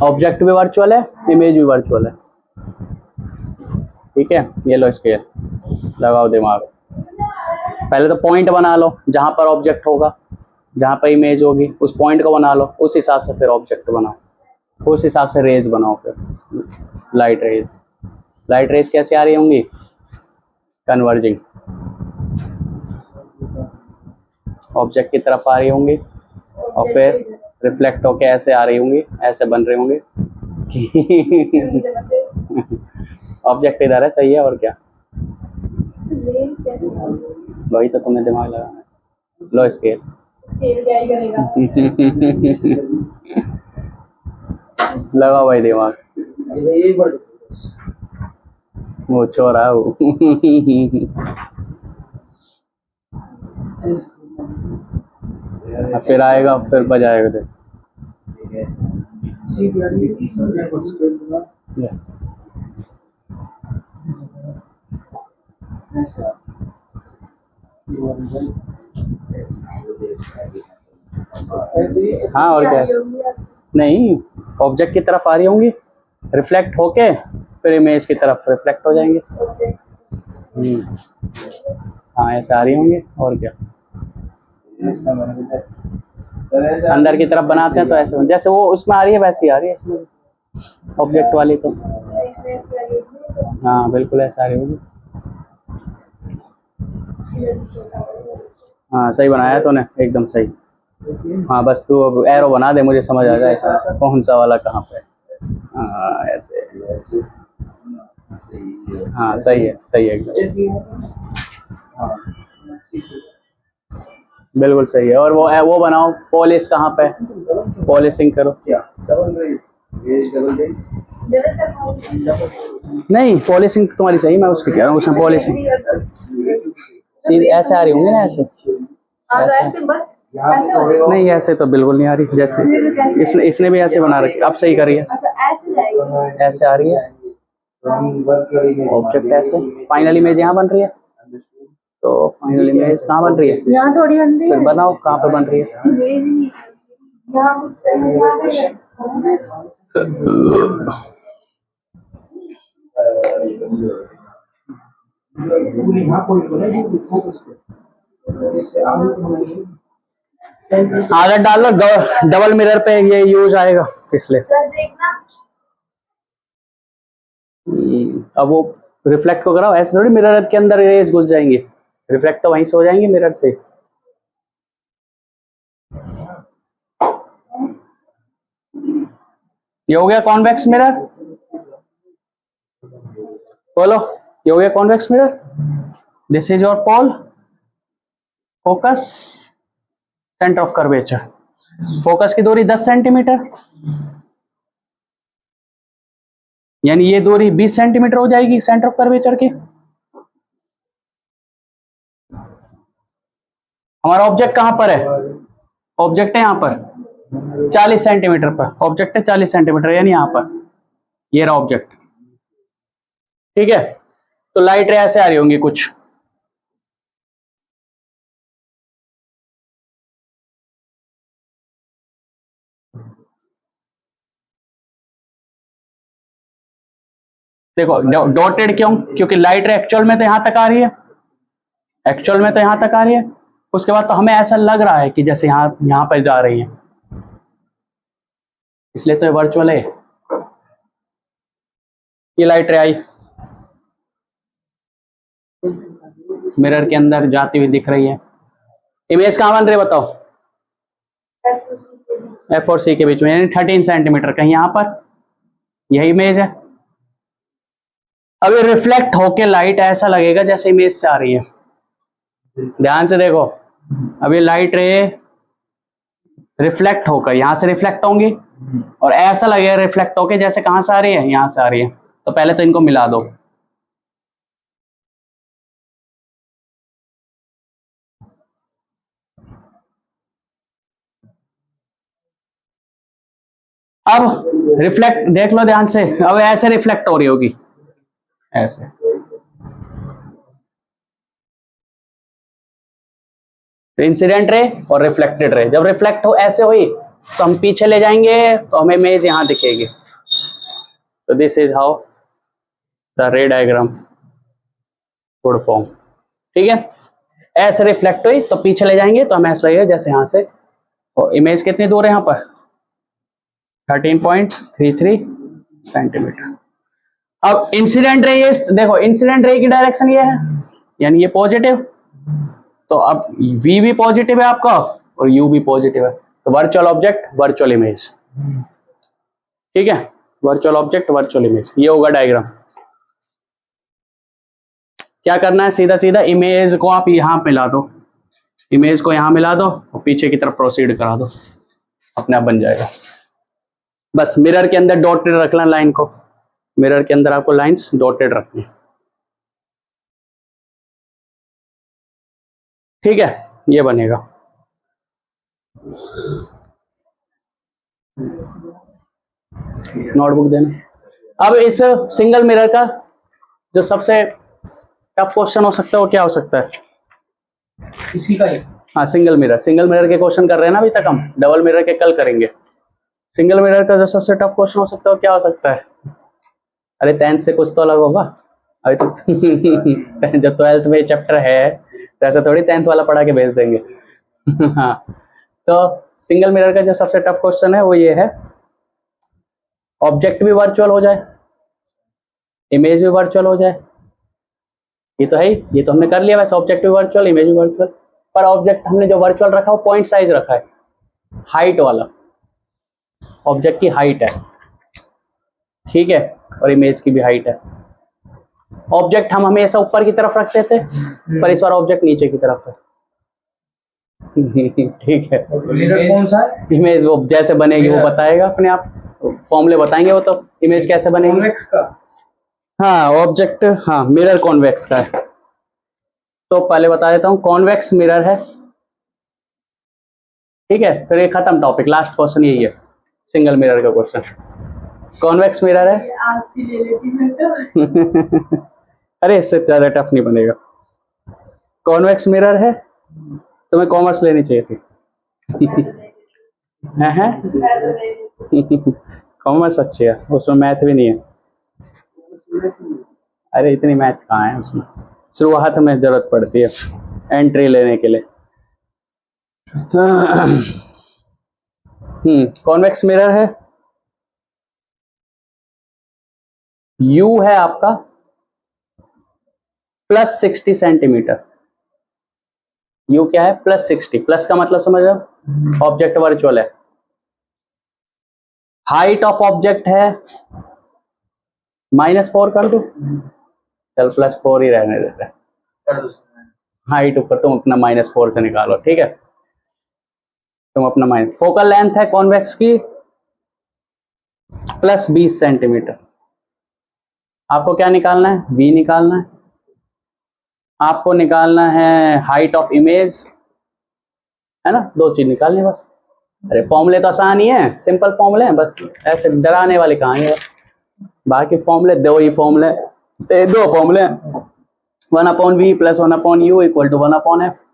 ऑब्जेक्ट भी वर्चुअल है, इमेज भी वर्चुअल है। ठीक है, ये लो स्केल, लगाओ दिमाग। पहले तो पॉइंट बना लो जहां पर ऑब्जेक्ट होगा, जहां पर इमेज होगी उस पॉइंट को बना लो, उस हिसाब से फिर ऑब्जेक्ट बनाओ, उस हिसाब से रेज बनाओ। फिर लाइट रेज कैसे आ रही होंगी? कन्वर्जिंग, ऑब्जेक्ट की तरफ आ रही होंगी और फिर रिफ्लेक्ट होके ऐसे आ रही होंगी, ऐसे बन रहे होंगे। ऑब्जेक्ट इधर है, सही है, और क्या? वही तो तुम्हें दिमाग लगाना है। लो स्केल क्या ही करेगा। लगाओ भाई दिमाग, वो छोरा वो। फिर आएगा, फिर बजाएगा देख। हाँ और क्या? नहीं, ऑब्जेक्ट की तरफ आ रही होंगी, रिफ्लेक्ट होके फिर इमेज की तरफ रिफ्लेक्ट हो जाएंगे। हाँ ऐसे आ रही होंगी, और क्या? अंदर की तरफ बनाते हैं तो ऐसे, जैसे वो उसमें आ रही है वैसी आ रही है इसमें ऑब्जेक्ट वाली तो। हाँ बिल्कुल ऐसे आ रही होगी। हाँ सही बनाया तूने, एकदम सही। हाँ बस तू अब एरो बना दे, मुझे समझ आ जाए कौन सा वाला कहाँ पे। हाँ ऐसे, हाँ सही है, सही है एकदम, बिल्कुल सही है। और वो बनाओ, पॉलिश कहाँ पे, पॉलिशिंग करो। क्या डबल रेज नहीं पॉलिशिंग तुम्हारी सही, मैं उसकी कह रहा हूँ, उसमें पॉलिशिंग सीधी ऐसे आ रही होंगी ना, ऐसे नहीं, ऐसे तो बिल्कुल नहीं आ रही। जैसे इसने भी ऐसे बना रखी, अब सही करिए, ऐसे आ रही है ऑब्जेक्ट ऐसे। फाइनल इमेज यहाँ बन रही है, तो फाइनल इमेज कहाँ बन रही है? यहाँ थोड़ी बन रही है। फिर बनाओ कहाँ पे बन रही है? आदत डाल लो, डबल मिरर पे ये यूज आएगा इसलिए। अब वो रिफ्लेक्ट को कराओ, ऐसे थोड़ी मिरर के अंदर रेज घुस जाएंगी, रिफ्लेक्ट तो वहीं से हो जाएंगे मिरर से। ये हो गया कॉन्वेक्स मिरर। बोलो, ये हो गया convex mirror. This is your pole, focus, centre of curvature. Focus की दूरी 10 सेंटीमीटर, यानी ये दूरी 20 सेंटीमीटर हो जाएगी सेंटर ऑफ कर्वेचर की। हमारा ऑब्जेक्ट कहां पर है? ऑब्जेक्ट है यहां पर 40 सेंटीमीटर पर। ऑब्जेक्ट है 40 सेंटीमीटर, यानी यहां पर ये रहा ऑब्जेक्ट। ठीक है, तो लाइट रे ऐसे आ रही होंगी कुछ। देखो डॉटेड क्यों? क्योंकि लाइट रे एक्चुअल में तो यहां तक आ रही है, एक्चुअल में तो यहां तक आ रही है। उसके बाद तो हमें ऐसा लग रहा है कि जैसे यहां पर जा रही है, इसलिए तो ये वर्चुअल है। ये लाइट रे आई, मिरर के अंदर जाती हुई दिख रही है। इमेज कहां बन रही है बताओ? एफ और सी के बीच में, यानी 13 सेंटीमीटर कहीं यहां पर, यही इमेज है। अब ये रिफ्लेक्ट होके लाइट ऐसा लगेगा जैसे इमेज से आ रही है। ध्यान से देखो, अब ये लाइट रे रिफ्लेक्ट होकर यहां से रिफ्लेक्ट होंगी और ऐसा लगेगा रिफ्लेक्ट होके जैसे कहां से आ रही है, यहां से आ रही है। तो पहले तो इनको मिला दो। अब रिफ्लेक्ट देख लो ध्यान से, अब ऐसे रिफ्लेक्ट हो रही होगी, ऐसे। इंसिडेंट रे और रिफ्लेक्टेड रे जब रिफ्लेक्ट हो ऐसे हुई तो हम पीछे ले जाएंगे तो हमें इमेज यहां दिखेगी। तो दिस इज हाउ द रे डायग्राम वुड फॉर्म। ठीक है, ऐसे रिफ्लेक्ट हुई तो पीछे ले जाएंगे तो हमें ऐसा लगेगा जैसे यहां से। तो इमेज कितनी दूर है यहां पर? 13.33 सेंटीमीटर। अब इंसिडेंट रे, ये देखो इंसिडेंट रे की डायरेक्शन ये है, यानी ये पॉजिटिव। तो अब v भी पॉजिटिव है आपका और u भी पॉजिटिव है, तो वर्चुअल ऑब्जेक्ट वर्चुअल इमेज। ठीक है, वर्चुअल ऑब्जेक्ट वर्चुअल इमेज, ये होगा डायग्राम। क्या करना है? सीधा सीधा इमेज को आप यहां मिला दो, इमेज को यहां मिला दो और पीछे की तरफ प्रोसीड करा दो, अपने आप बन जाएगा। बस मिरर के अंदर डॉटेड रखना लाइन को, मिरर के अंदर आपको लाइंस डॉटेड रखनी। ठीक है, ये बनेगा। नोटबुक देना। अब इस सिंगल मिरर का जो सबसे टफ क्वेश्चन हो सकता है वो क्या हो सकता है? इसी का ही। हाँ, सिंगल मिरर के क्वेश्चन कर रहे हैं ना अभी तक हम, डबल मिरर के कल करेंगे। सिंगल मिरर का जो सबसे टफ क्वेश्चन हो सकता है वो क्या हो सकता है? अरे 10th से कुछ तो अलग होगा अभी तो जो 12th में चैप्टर है तो ऐसा थोड़ी 10th वाला पढ़ा के भेज देंगे। हाँ, तो सिंगल मिरर का जो सबसे टफ क्वेश्चन है वो ये है, ऑब्जेक्ट भी वर्चुअल हो जाए, इमेज भी वर्चुअल हो जाए। ये तो है ही, ये तो हमने कर लिया वैसे, ऑब्जेक्ट भी वर्चुअल इमेज भी वर्चुअल। पर ऑब्जेक्ट हमने जो वर्चुअल रखा वो पॉइंट साइज रखा है, हाइट वाला, ऑब्जेक्ट की हाइट है। ठीक है, और इमेज की भी हाइट है। ऑब्जेक्ट हम हमेशा ऊपर की तरफ रखते थे, पर इस बार ऑब्जेक्ट नीचे की तरफ है। ठीक है, मिरर कौन सा है? इमेज वो जैसे बनेगी वो बताएगा अपने आप, फॉर्मूले बताएंगे वो तो, इमेज कैसे बनेगी। कॉन्वेक्स का। हाँ ऑब्जेक्ट, हाँ मिरर कॉन्वेक्स का है। तो पहले बता देता हूँ, कॉन्वेक्स मिरर है। ठीक है, फिर ये खत्म टॉपिक, लास्ट क्वेश्चन यही है सिंगल मिरर का क्वेश्चन। कॉन्वेक्स मिरर है। आरसी ले लेती मैं तो। अरे इससे ज्यादा टफ नहीं बनेगा। कॉन्वेक्स मिरर है, तुम्हें कॉमर्स लेनी चाहिए थी। हैं कॉमर्स अच्छी है, उसमें मैथ भी नहीं है। अरे इतनी मैथ कहाँ है उसमें, शुरुआत में जरूरत पड़ती है एंट्री लेने के लिए। कॉन्वेक्स मिरर है, U है आपका +60 सेंटीमीटर। U क्या है? +60। प्लस का मतलब समझ रहे हो? ऑब्जेक्ट वर्चुअल है। हाइट ऑफ ऑब्जेक्ट है -4 कर दो, चल +4 ही रहने देते हैं। कर दो सर। हाइट ऊपर तुम अपना -4 से निकालो, ठीक है। तुम अपना माइनस, फोकल लेंथ है कॉन्वेक्स की +20 सेंटीमीटर। आपको क्या निकालना है? v निकालना है। आपको निकालना है हाइट ऑफ इमेज, है ना। दो चीज निकालनी है बस। अरे फॉर्मूले तो आसान ही है, सिंपल फॉर्मूले हैं, बस ऐसे डराने वाले कहाँ हैं बस। बाकी फॉर्मूले दो ही फॉर्मूले, दो फॉर्मूले 1/v + 1/u = 1/f।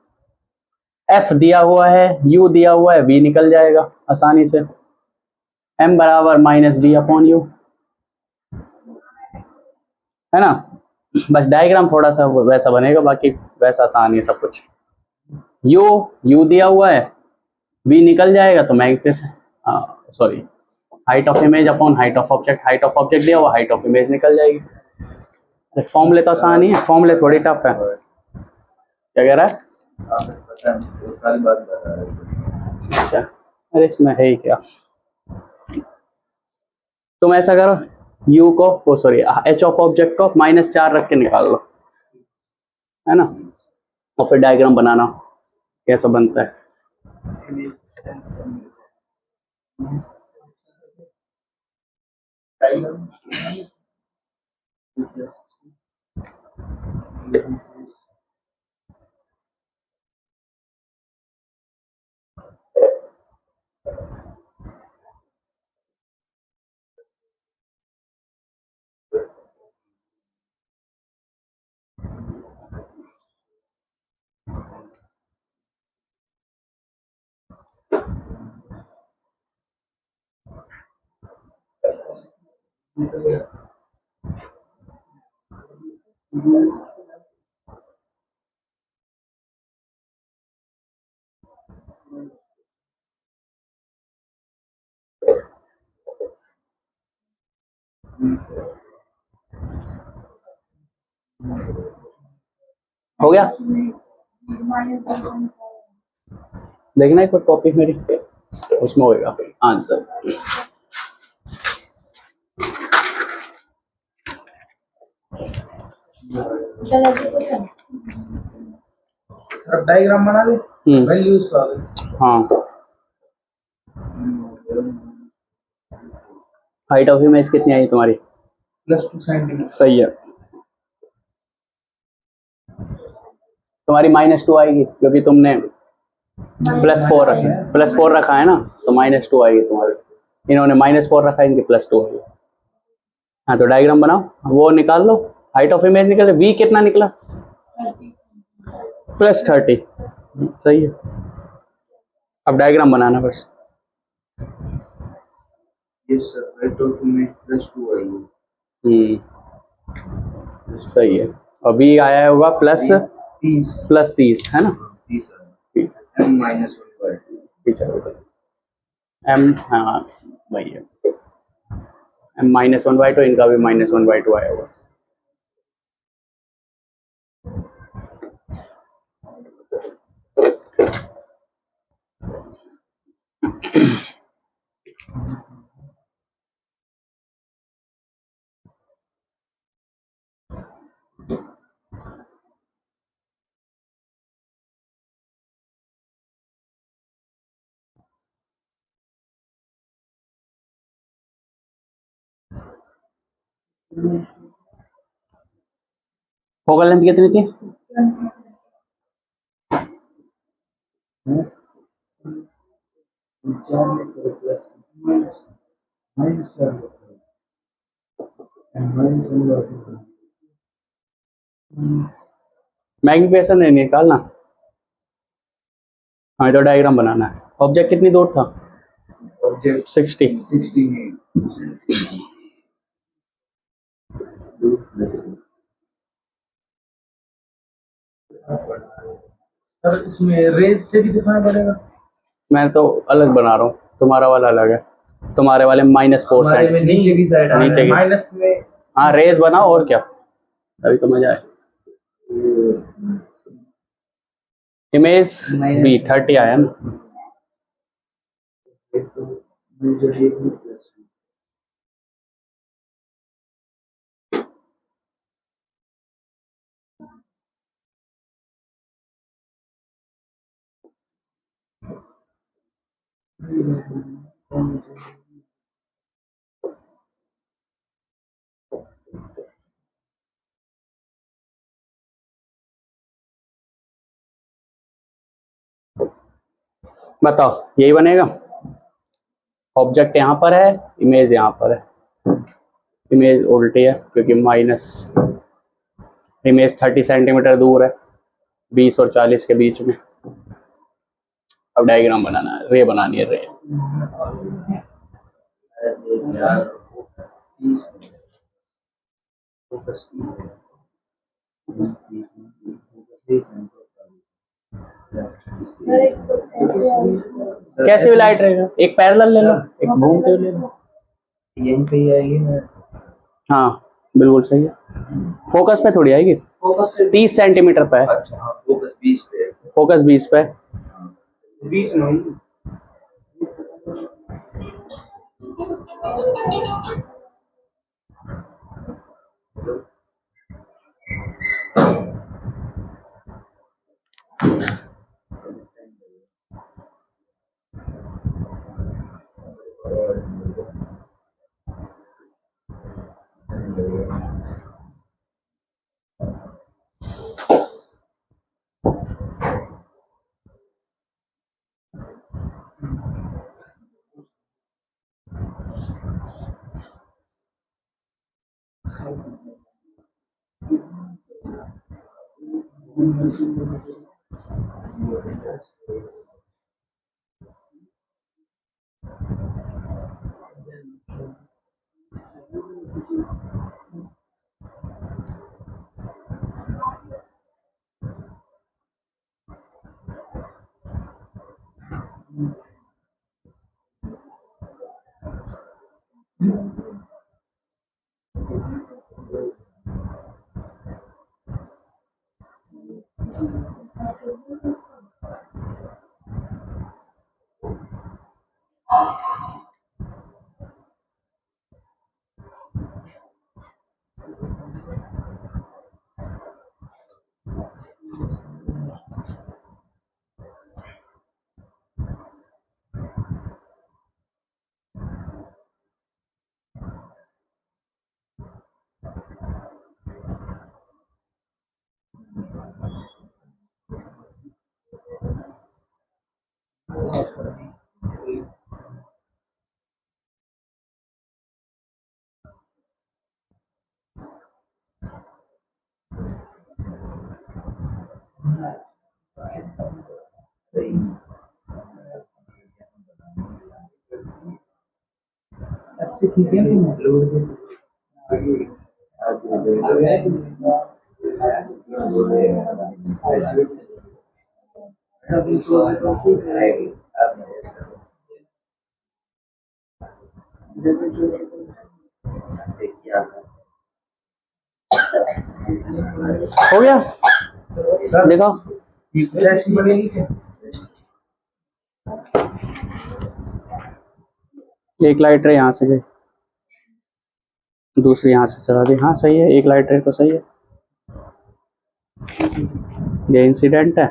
f दिया हुआ है, u दिया हुआ है, v निकल जाएगा आसानी से। m बराबर -v/u, है ना। बस डायग्राम थोड़ा सा वैसा बनेगा, बाकी वैसा आसान है सब कुछ। u दिया हुआ है, v निकल जाएगा, तो magnification sorry height of image upon height of object, height of object दिया हुआ, हाइट ऑफ इमेज निकल जाएगी। फॉर्मूले तो आसान ही है, फॉर्मूले थोड़ी टफ है। क्या कह रहा है? आपको पता है वो सारी बात बता रहे हैं। अच्छा, अरे इसमें है ही क्या। तुम ऐसा करो, u को वो सॉरी h ऑफ ऑब्जेक्ट को -4 रख के निकाल लो, है ना। और फिर डायग्राम बनाना कैसा बनता है। हो गया, देखना एक बार कॉपी मेरी, उसमें होगा आंसर। सर अब डायग्राम बना दे, वैल्यूज का। हाँ, हाइट ऑफ इमेज कितनी आई तुम्हारी? +2 सेंटीमीटर। सही है, तुम्हारी -2 आएगी क्योंकि तुमने +4 रखा है ना, तो -2 आएगी तुम्हारी। इन्होंने -4 रखा है, इनकी +2 आएगी। हाँ, तो डायग्राम बनाओ, वो निकाल लो। हाइट ऑफ इमेज निकले, v कितना निकला? +30, सही है। अब डायग्राम बनाना बस। Yes sir, height of image +2 आई। सही है। और v आया होगा +30, है ना। 30 m-1/2। m, हाँ वही है, m-1/2, इनका भी -1/2 आया होगा। फोकल लेंथ कितनी थी? मैग्नीफिकेशन नहीं निकालना, हमें तो डायग्राम बनाना है। ऑब्जेक्ट कितनी दूर था? ऑब्जेक्ट 60। 68। सर इसमें रेंज से भी दिखाना पड़ेगा। मैं तो अलग बना रहा हूँ, तुम्हारा वाला अलग है। तुम्हारे वाले -4 हमारे में सेंट नीचे की साइड नीचे की, माइनस में। हाँ रेज बनाओ और क्या, अभी तो मजा आए। इमेज भी 30 आया ना। बताओ यही बनेगा। ऑब्जेक्ट यहाँ पर है, इमेज यहाँ पर है। इमेज उल्टी है क्योंकि माइनस, इमेज 30 सेंटीमीटर दूर है 20 और 40 के बीच में। अब डायग्राम बनाना है, रे बनानी है, रे। सर एक तो ऐसे आएगा। कैसे भी लाइट रहेगा, एक पैरेलल ले लो, एक घूमते हुए ले लो। यहीं पे ही आएगी ना। हाँ बिल्कुल सही है। फोकस पे थोड़ी आएगी, फोकस से 30 सेंटीमीटर पे है। अच्छा हाँ, फोकस 20 पे है। फोकस 20 पे है। 20 नहीं। ऐसे खींचे हो गया, देखो एक लाइट रे यहाँ से गई, दूसरी यहाँ से चला दी। हाँ सही है, एक लाइट रे तो सही है। ये इंसिडेंट है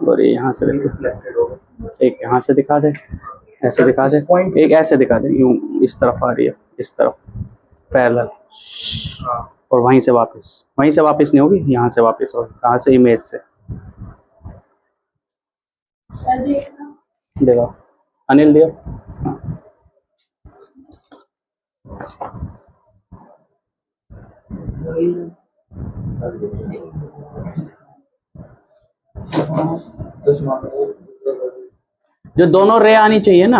और ये यहाँ से रिफ्लेक्टेड होगा। एक यहाँ से दिखा दे, ऐसे दिखा दे, एक ऐसे दिखा दे, यूं इस तरफ आ रही है, इस तरफ पैरेलल, और वहीं से वापस नहीं होगी, यहाँ से वापस होगी। कहाँ से? इमेज से। सर देखना। देखो अनिल दिया। जो दोनों रे आनी चाहिए ना,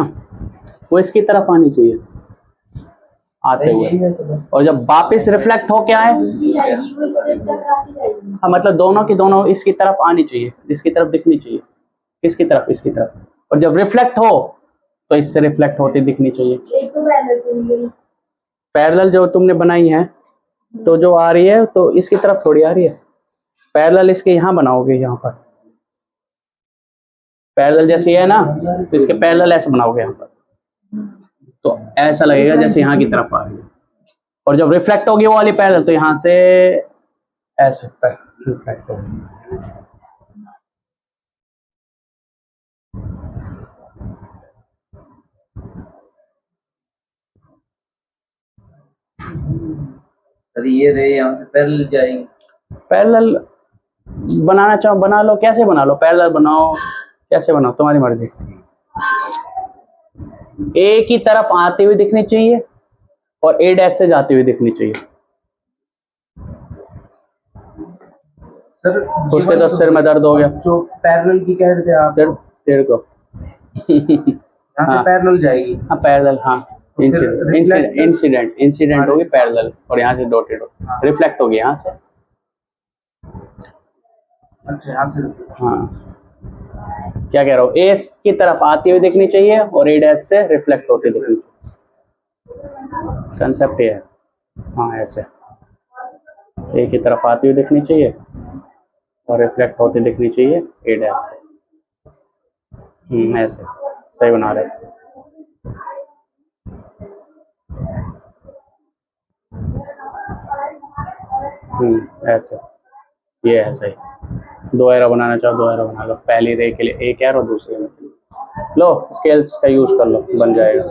वो इसकी तरफ आनी चाहिए आते हुए, और जब वापस रिफ्लेक्ट हो क्या है, दूसरी आएगी वो इससे टकराती जाएगी। हाँ मतलब दोनों की दोनों इसकी तरफ आनी चाहिए, इसकी तरफ दिखनी चाहिए। किसकी तरफ? इसकी तरफ। और जब रिफ्लेक्ट हो तो इससे रिफ्लेक्ट होती दिखनी चाहिए। एक तो पैरेलल चली गई। पैरेलल जो तुमने बनाई है, तो जो आ रही है तो इसकी तरफ थोड़ी आ रही है। पैरेलल इसके यहाँ बनाओगे, यहाँ पर पैरेलल जैसी है ना, तो इसके पैरेलल ऐसे बनाओगे यहाँ पर, तो ऐसा लगेगा जैसे यहाँ की तरफ आ रही है। और जब रिफ्लेक्ट होगी वो वाली पैरेलल, तो यहाँ से ऐसे रिफ्लेक्ट होगी। सर ये रे यहाँ से पैरेलल जाएगी। पैरेलल बनाना चाहो बना लो, कैसे बना लो, पैरेलल बनाओ कैसे बनाओ तुम्हारी मर्जी। ए की तरफ आते हुए दिखनी चाहिए और ए डैश से जाते हुए दिखनी चाहिए। सर उसके तो सिर में दर्द हो गया। जो पैरेलल की कह रहे थे आप, सिर तेरे को यहाँ से हाँ। पैरेलल जाएगी। हाँ पैरेलल, हाँ तो फिर इंसिडेंट होगी पैरेलल और यहाँ से डॉटेड हो, रिफ्लेक्ट होगी यहाँ से। अच्छा यहाँ से। हाँ क्या कह रहा हूँ, ए की तरफ आती हुई दिखनी चाहिए और ए डैश से रिफ्लेक्ट होती दिखनी चाहिए, कंसेप्ट ये है। हाँ ऐसे ए की तरफ आती हुई दिखनी चाहिए और रिफ्लेक्ट होती दिखनी चाहिए ए डैश से। ऐसे सही बना रहे। ऐसे ये है सही। दो एरो बनाना चाहो दो एरो बना लो, पहली रे के लिए एक एरो, दूसरी रे के लिए लो स्केल्स का यूज कर लो, बन जाएगा।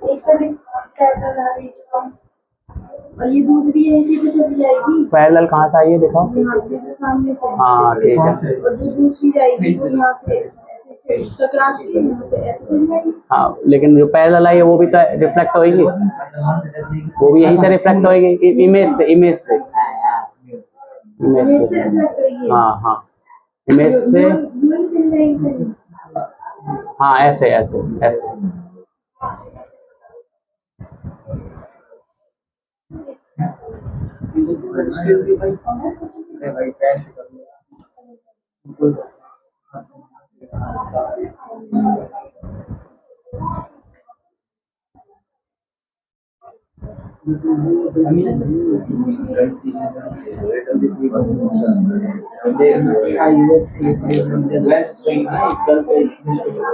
एक तरफ पैरेलल आ रही है और ये दूसरी है इसी पे चली जाएगी। पैरेलल कहाँ से आई है दिखाओ। यहाँ से सामने से। हाँ ठीक है। और जो दूसरी जाएगी वो यहाँ से ऐसे टकरा के यहाँ से ऐसे चली जाएगी। हाँ लेकिन जो पैरेलल आई है वो भी तो रिफ्लेक्ट होगी, वो भी यहीं से रिफ्लेक्ट होगी, इमेज से reflect करेगी। हाँ हाँ इमेज से। दूर चली जाएगी। हाँ ऐसे ऐसे ऐसे भाई पैन से कर लो।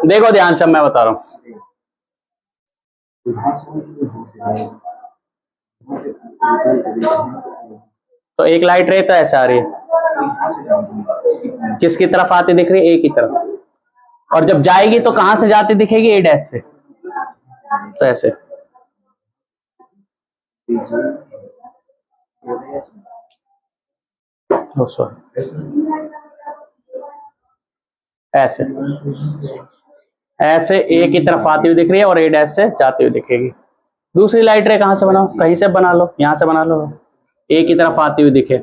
देखो ध्यान से मैं बता रहा हूँ। तो एक लाइट रे तो ऐसे आ रही है, किसकी तरफ आती दिख रही है, ए की तरफ, और जब जाएगी तो कहां से जाती दिखेगी, ए डैश से। तो ऐसे ऐसे ऐसे ए की तरफ आती हुई दिख रही है और ए डैश से जाती हुई दिखेगी। दूसरी लाइट रे कहां से बनाओ, कहीं से बना लो, यहां से बना लो, ए की तरफ आती हुई दिखे।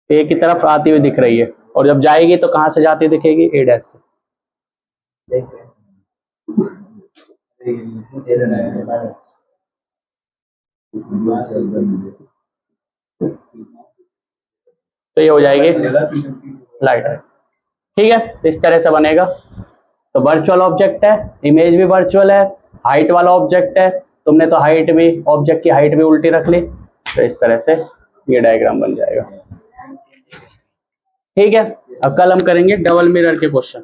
ए की तरफ आती हुई दिख रही है और जब जाएगी तो कहां से जाती दिखेगी, ए डैश से। तो ये हो जाएगी लाइट रे। ठीक है, तो इस तरह से बनेगा। तो वर्चुअल ऑब्जेक्ट है, इमेज भी वर्चुअल है, हाइट वाला ऑब्जेक्ट है, तुमने तो हाइट भी, ऑब्जेक्ट की हाइट भी उल्टी रख ली, तो इस तरह से ये डायग्राम बन जाएगा। ठीक है, अब कल हम करेंगे डबल मिरर के क्वेश्चन।